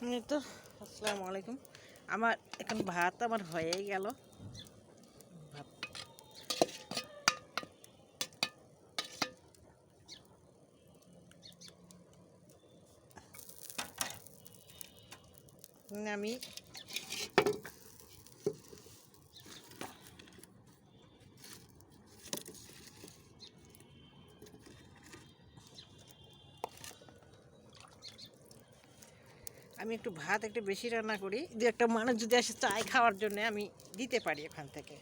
এই তো আসসালামু আলাইকুম। আমার এখন ভাত আমার হয়েই গেল। ভাত আমি আমি একটু ভাত একটু বেশি রান্না করি, দু একটা মানুষ যদি আসে চায় খাওয়ার জন্য আমি দিতে পারি এখান থেকে।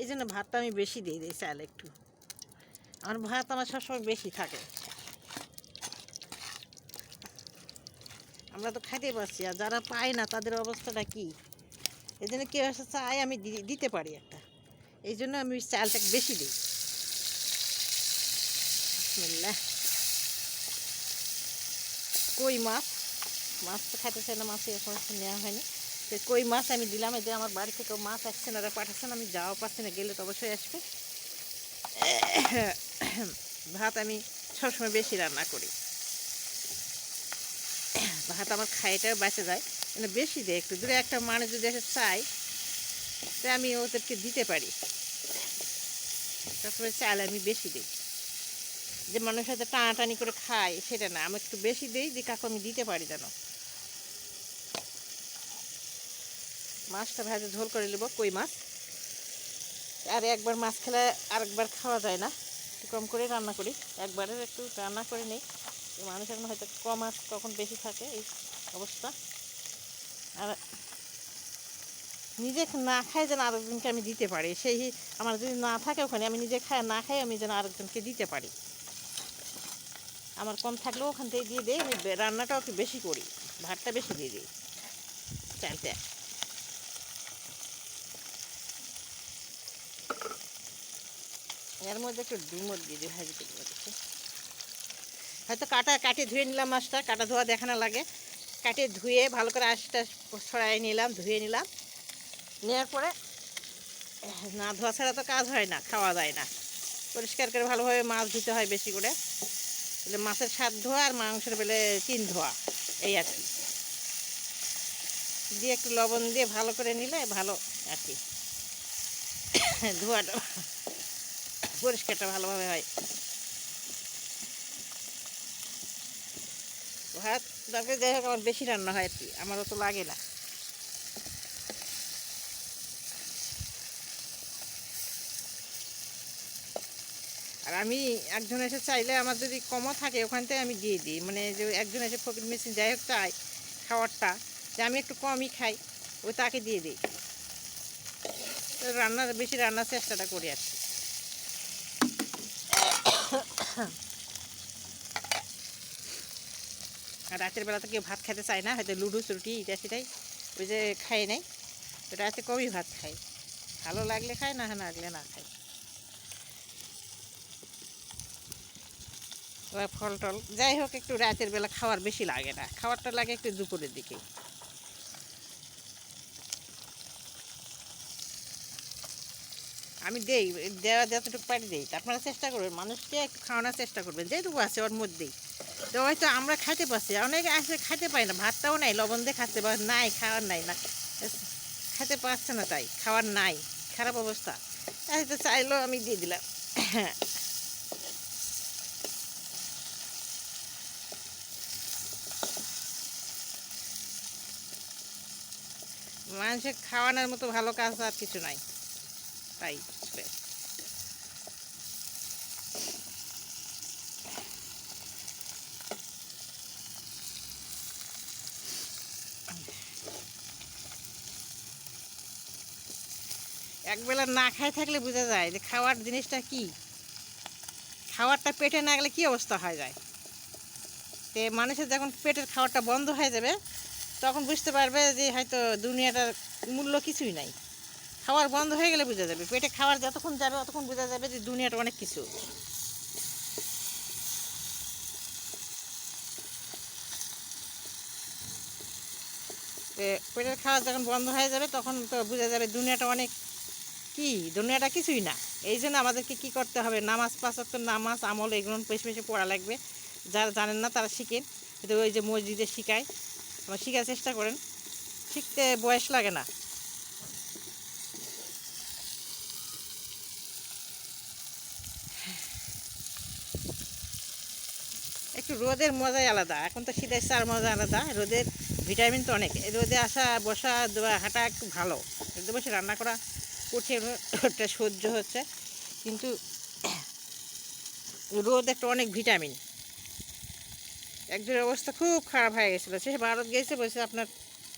এই জন্য ভাতটা আমি বেশি দিয়ে দিই, চাল একটু। আমার ভাত আমার সবসময় বেশি থাকে। আমরা তো খাইতে পারছি, আর যারা পায় না তাদের অবস্থাটা কী। এই জন্য কেউ আসে চায় আমি দিতে পারি একটা, এই জন্য আমি চালটা বেশি দিই। বিসমিল্লাহ। কই মাছ, মাছ তো খাইতে চাই না, মাছই এখন নেওয়া হয়নি। তো কই মাছ আমি দিলাম। এই যে আমার বাড়ি থেকে মাছ আসছেন, ওরা পাঠাচ্ছেন, আমি যাওয়া পারছি না, গেলে তো অবশ্যই আসবে। ভাত আমি সবসময় বেশি রান্না করি। ভাত আমার খাইটাও বেঁচে যায়, মানে বেশি দেয় একটু। দূরে একটা মানুষ যদি এসে চাই, তো আমি ওদেরকে দিতে পারি। সবসময় চাল আমি বেশি দিই, যে মানুষের সাথে টানাটানি করে খায় সেটা না, আমি একটু বেশি দিই, যে কাকু আমি দিতে পারি যেন। মাছটা ভাজে ঝোল করে নেব, কই মাছ। আর একবার মাছ খেলে আরেকবার খাওয়া যায় না, একটু কম করে রান্না করি। একবারের একটু রান্না করে নেই, মানুষ এখন হয়তো কম মাছ কখন বেশি থাকে এই অবস্থা। আর নিজে না খাই যেন আরেকজনকে আমি দিতে পারি, সেই আমার যদি না থাকে ওখানে, আমি নিজে খাই না খাই আমি যেন আরেকজনকে দিতে পারি। আমার কম থাকলেও ওখান থেকে দিয়ে দিই। আমি রান্নাটাও একটু বেশি করি, ভাতটা বেশি দিয়ে দিই চালটা। এর মধ্যে একটু ডিমও দিয়ে দিই ভাজি করে। হয়তো কাটিয়ে ধুয়ে নিলাম, মাছটা কাটা ধোয়া দেখানো লাগে। কাটিয়ে ধুয়ে ভালো করে আঁশটা ছড়াই নিলাম, ধুয়ে নিলাম। নেওয়ার পরে না ধোয়া ছাড়া তো কাজ হয় না, খাওয়া যায় না। পরিষ্কার করে ভালোভাবে মাছ ধুতে হয় বেশি করে। বলে মাছের 7 ধোয়া আর মাংসের বেলে 3 ধোয়া, এই আর কি। দিয়ে একটু লবণ দিয়ে ভালো করে নিলে ভালো আর কি, ধোয়াটা পরিষ্কারটা ভালোভাবে হয়। ভাত তরকারি যাই হোক আমার বেশি রান্না হয় আর কি, আমারও তো লাগে না। আর আমি একজন এসে চাইলে আমার যদি কমও থাকে ওখান থেকে আমি দিয়ে দিই, মানে যে একজন এসে ফকির মেশিন যাই হোক চাই খাওয়ারটা, যে আমি একটু কমই খাই, ওই তাকে দিয়ে দিই। বেশি রান্নার চেষ্টাটা করি আর কি। আর রাতের বেলা তো কেউ ভাত খেতে চায় না, হয়তো লুডুস রুটি এটা সেটাই ওই যে খাই নাই, তো রাতে কমই ভাত খাই। ভালো লাগলে খায়, না লাগলে না খাই। এবার ফল টল যাই হোক একটু রাতের বেলা খাওয়ার বেশি লাগে না, খাওয়ারটা লাগে একটু দুপুরের দিকে। আমি দেই, দেওয়া যতটুকু পারি দেই। আপনারা চেষ্টা করবেন, মানুষকে একটু খাওয়ানোর চেষ্টা করবেন যেটুকু আছে ওর মধ্যেই। তো হয়তো আমরা খাইতে পারছি, অনেকে আসে খাইতে পারি না, ভাতটাও নাই, লবণ দিয়ে খাচ্ছে বা নাই, খাওয়ার নাই, না খেতে পারছে না, তাই খাওয়ার নাই, খারাপ অবস্থা। তো চাইলেও আমি দিয়ে দিলাম। মানুষের খাওয়ানোর মতো ভালো কাজ আর কিছু নাই, তাই একবেলা না খাই থাকলে বোঝা যায় যে খাওয়ার জিনিসটা কি। খাওয়ারটা পেটে না গেলে কী অবস্থা হয়ে যায়। তো মানুষের যখন পেটের খাওয়ারটা বন্ধ হয়ে যাবে, তখন বুঝতে পারবে যে হয়তো দুনিয়াটার মূল্য কিছুই নাই। খাওয়ার বন্ধ হয়ে গেলে বোঝা যাবে, পেটে খাওয়ার যতক্ষণ যাবে ততক্ষণ বোঝা যাবে যে দুনিয়াটা অনেক কিছু। পেটের খাওয়া যখন বন্ধ হয়ে যাবে তখন তো বোঝা যাবে দুনিয়াটা অনেক কি, দুনিয়াটা কিছুই না। এই জন্য আমাদেরকে কী করতে হবে, নামাজ 5 ওয়াক্ত নামাজ আমল এগুলো বেশি বেশি পড়া লাগবে। যারা জানেন না তারা শিখেন, কিন্তু ওই যে মসজিদে শিখায় আমার শেখার চেষ্টা করেন, শিখতে বয়স লাগে না। একটু রোদের মজাই আলাদা, এখন তো শীতের চার মজা আলাদা। রোদের ভিটামিন তো অনেক, রোদে আসা বসা হাঁটা একটু ভালো, রোদে বসে রান্না করা কঠিন, ওটা সহ্য হচ্ছে, কিন্তু রোদ একটা অনেক ভিটামিন। একজনের অবস্থা খুব খারাপ হয়ে গেছিলো, সে ভারত গেছে, বলছে আপনার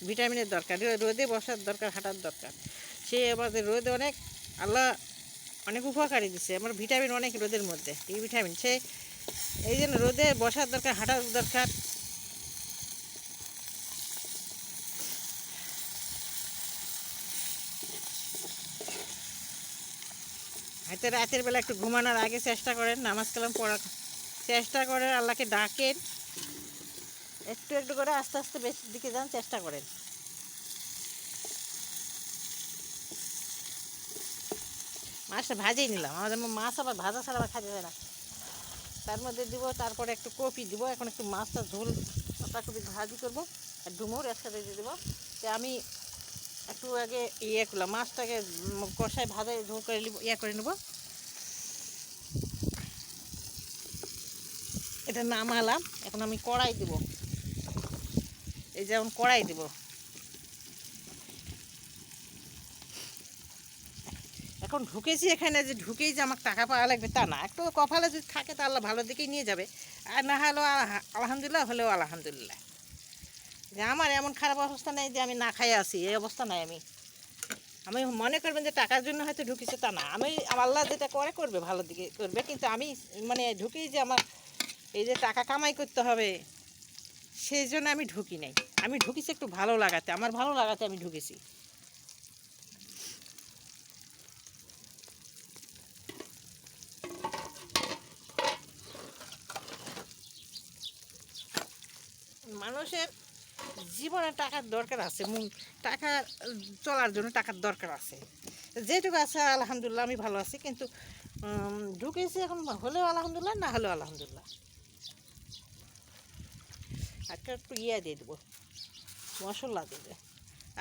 ভিটামিনের দরকার, রোদে বসার দরকার, হাঁটার দরকার। সে আমাদের রোদে অনেক, আল্লাহ অনেক উপকারী দিচ্ছে, আমার ভিটামিন অনেক রোদের মধ্যে, এই ভিটামিন সে এই জন্য রোদে বসার দরকার, হাঁটার দরকার। হয়তো রাতের বেলা একটু ঘুমানোর আগে চেষ্টা করেন, নামাজ কালাম পড়ার চেষ্টা করেন, আল্লাহকে ডাকেন, একটু একটু করে আস্তে আস্তে বেশির দিকে যান, চেষ্টা করেন। মাছটা ভাজেই নিলাম, আমাদের মাছ আবার ভাজা ছাড়া আবার খাওয়া যায় না। তার মধ্যে দিব, তারপরে একটু কপি দিব, এখন একটু মাছটা ঝোল পাতাকপি ভাজি করবো, আর ডুমুর একসাথে দিয়ে দেবো। তো আমি একটু আগে করলাম, মাছটাকে কষায় ভাজায় ঝোল করে করে নেবো। এটা নামালাম, এখন আমি কড়াই দিব, এই যেমন কড়াই দিব। এখন ঢুকেছি এখানে, যে ঢুকেই যে আমার টাকা পাওয়া লাগবে তা না, একটু কপালে যদি থাকে তা আল্লাহ ভালো দিকেই নিয়ে যাবে, আর না হলেও আলহামদুলিল্লাহ, হলেও আলহামদুলিল্লাহ। যে আমার এমন খারাপ অবস্থা নেই যে আমি না খাই আছি, এই অবস্থা নাই। আমি মনে করবেন যে টাকার জন্য হয়তো ঢুকেছে তা না, আমি আল্লাহ যেটা করে করবে, ভালো দিকে করবে, কিন্তু আমি মানে ঢুকি যে আমার এই যে টাকা কামাই করতে হবে, সেই জন্য আমি ঢুকি নাই। আমি ঢুকেছি একটু ভালো লাগাতে, আমার ভালো লাগাতে আমি ঢুকেছি। মানুষের জীবনে টাকার দরকার আছে, টাকা চলার জন্য টাকার দরকার আছে, যেটুকু আছে আলহামদুলিল্লাহ আমি ভালো আছি, কিন্তু ঢুকেছি এখন, হলেও আলহামদুলিল্লাহ, না হলেও আলহামদুলিল্লাহ। একটা একটু দিয়ে দেবো, মশলা দেবে,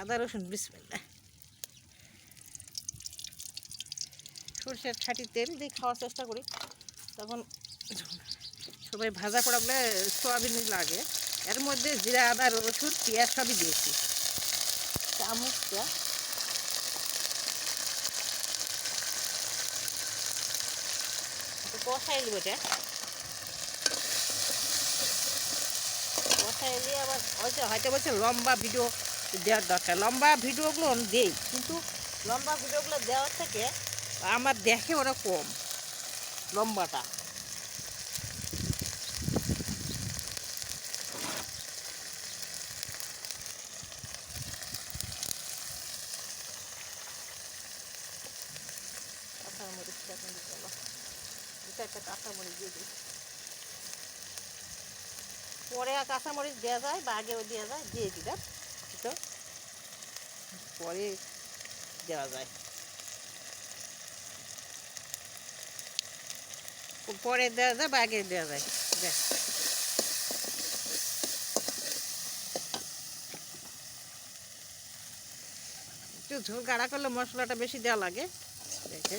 আদা রসুন বিসমিল্লাহ, সরষের খাঁটি তেল দিয়ে খাওয়ার চেষ্টা করি, তখন সবাই ভাজা পোড়াগুলো সোয়াবিন লাগে, এর মধ্যে জিরা আদা রসুন পেঁয়াজ সবই দিয়েছি, চামচটা কষাই দিব, এটা কষাই দিয়ে আবার হয়তো বলছে লম্বা ভিডিও দেওয়ার দরকার, লম্বা ভিডিওগুলো আমি দিই, কিন্তু লম্বা ভিডিওগুলো দেওয়ার থেকে আমার দেখে ওরা কম লম্বাটা। কাঁচামরিচটা এখন দিতে হবে, দুটো একটা কাঁচামরিচ দিয়ে দিই, পরে আর কাঁচামরিচ দেওয়া যায় বা আগেও দেওয়া যায়, দিয়ে দিলাম, তো পরে দেওয়া যায়, পরে দেওয়া যায় বা আগে দেওয়া যায়। দেখ একটু ঝোল গাঢ়া করলে মশলাটা বেশি দেওয়া লাগে, দেখে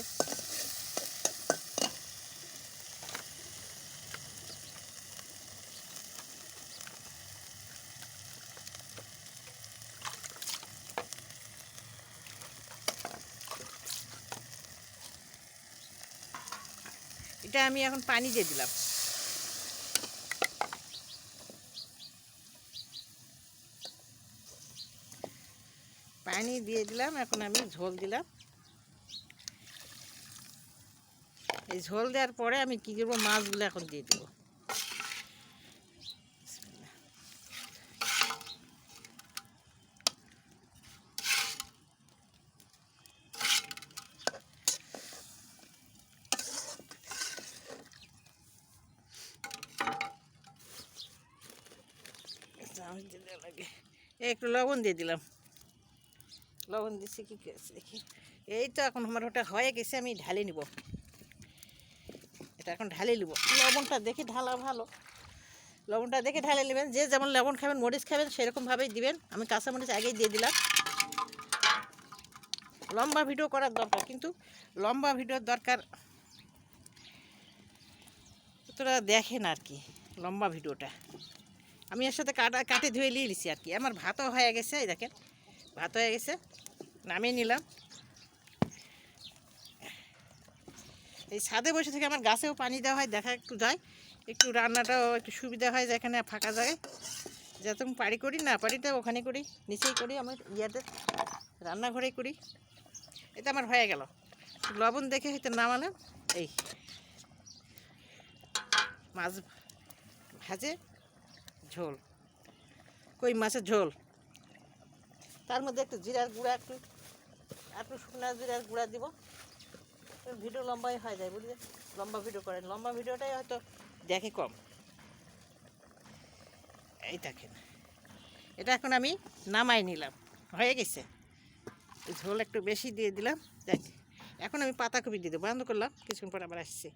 এটা আমি এখন পানি দিয়ে দিলাম, পানি দিয়ে দিলাম, এখন আমি ঝোল দিলাম। এই ঝোল দেওয়ার পরে আমি কী করবো, মাছগুলো এখন দিয়ে দেবো। একটু লবণ দিয়ে দিলাম, লবণ দিচ্ছি কি দেখি, এই তো এখন আমার ওটা হয়ে গেছে, আমি ঢালে নিব, এটা এখন ঢালে নিব, লবণটা দেখি ঢালা ভালো, লবণটা দেখে ঢালে নেবেন, যে যেমন লবণ খাবেন মরিচ খাবেন সেরকমভাবেই দিবেন। আমি কাঁচা মরিচ আগেই দিয়ে দিলাম। লম্বা ভিডিও করার দরকার, কিন্তু লম্বা ভিডিওর দরকার তোরা দেখেন আর কি লম্বা ভিডিওটা। আমি এর সাথে কাটে ধুয়ে নিয়ে নিছি আর কি। আমার ভাতও হয়ে গেছে, এই দেখেন ভাত হয়ে গেছে, নামিয়ে নিলাম। এই ছাদে বসে থেকে আমার গাছেও পানি দেওয়া হয়, দেখা একটু যায়, একটু রান্নাটাও একটু সুবিধা হয়, যেখানে ফাঁকা যায় যতক্ষণ পারি করি, না পারিটা ওখানে করি, নিচেই করি, আমার ইয়াতে রান্নাঘরেই করি। এটা আমার হয়ে গেল। লবণ দেখে হয়তো নামালাম। এই মাছ ভাজে ঝোল, কই মাছের ঝোল, তার মধ্যে একটু জিরার গুঁড়া, একটু একটু শুকনা জিরার গুঁড়া দিব। ভিডিও লম্বাই হয়ে যায় বুঝলে, লম্বা ভিডিও করেন, লম্বা ভিডিওটাই হয়তো দেখে কম। এই দেখেন, এটা এখন আমি নামাই নিলাম, হয়ে গেছে। ঝোল একটু বেশি দিয়ে দিলাম। দেখ এখন আমি পাতাকপি দিয়ে দেবো, বন্ধ করলাম, কিছুক্ষণ পর আবার আসছি।